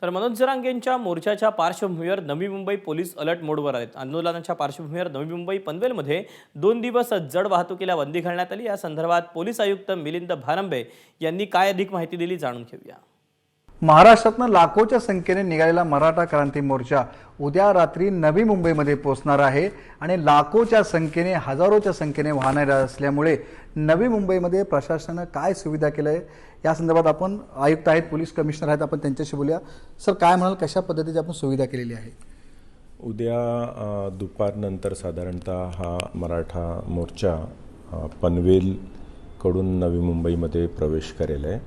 तर मनोज जरांगेंच्या मोर्चाच्या पार्श्वभूमीवर नवी मुंबई पोलीस अलर्ट मोडवर आहेत। आंदोलनाच्या पार्श्वभूमीवर नवी मुंबई पनवेलमध्ये 2 दिवस जड वाहतुकीला बंदी घालण्यात आली। या संदर्भात पोलीस आयुक्त मिलिंद भारंबे यांनी काय अधिक माहिती दिली जाणून घेऊया। महाराष्ट्रातून लाखोच्या संख्येने निघालेला मराठा क्रांती मोर्चा उद्या रात्री नवी मुंबईमध्ये पोहोचणार आहे आणि लाखोच्या संख्येने हजारोच्या संख्येने वाहने असल्यामुळे नवी मुंबईमध्ये प्रशासनाने काय सुविधा केलंय या संदर्भात आपण आयुक्त आहेत, पोलीस कमिशनर आहेत, आपण त्यांच्याशी बोलूया। सर, काय म्हणाल, कशा पद्धतीची आपण सुविधा केलेली आहे? उद्या दुपारनंतर साधारणतः हा मराठा मोर्चा पनवेलकडून नवी मुंबईमध्ये प्रवेश करेल आहे।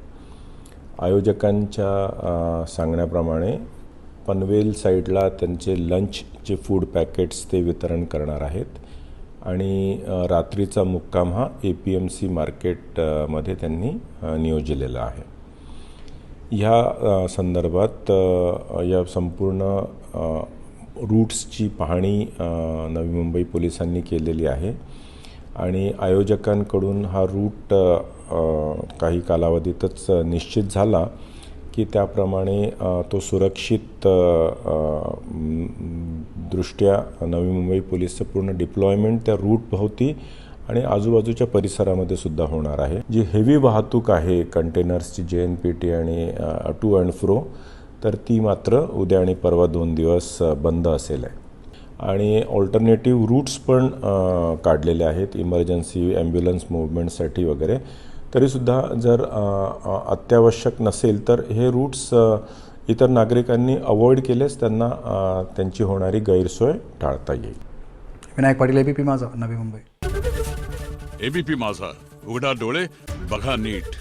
आयोजकांच्या सांगण्याप्रमाणे पनवेल साईडला त्यांचे लंचचे फूड पॅकेट्स ते वितरण करणार आहेत आणि रात्रीचा मुक्काम हा APMC मार्केटमध्ये त्यांनी नियोजलेला आहे। ह्या संदर्भात या संपूर्ण रूट्सची पाहणी नवी मुंबई पोलिसांनी केलेली आहे आणि आयोजकांकडून हा रूट काही कालावधीतच निश्चित झाला की त्याप्रमाणे तो सुरक्षित दृष्ट्या नवी मुंबई पोलीसचं पूर्ण डिप्लॉयमेंट त्या रूटभोवती आणि आजूबाजूच्या परिसरामध्ये सुद्धा होणार आहे। जी हेवी वाहतूक आहे कंटेनर्सची JNPT आणि टू अँड फ्रो, तर ती मात्र उद्या आणि परवा 2 दिवस बंद असेल आहे आणि ऑल्टरनेटिव्ह रूट्स पण काढलेले आहेत इमर्जन्सी ॲम्ब्युलन्स मूव्हमेंटसाठी वगैरे। तरीसुद्धा जर अत्यावश्यक नसेल तर हे रूट्स इतर नागरिकांनी अवॉइड केलेच त्यांना त्यांची होणारी गैरसोय टाळता येईल। विनायक पाटील, ABP माझा, नवी मुंबई। ABP माझा, उघडा डोळे बघा नीट।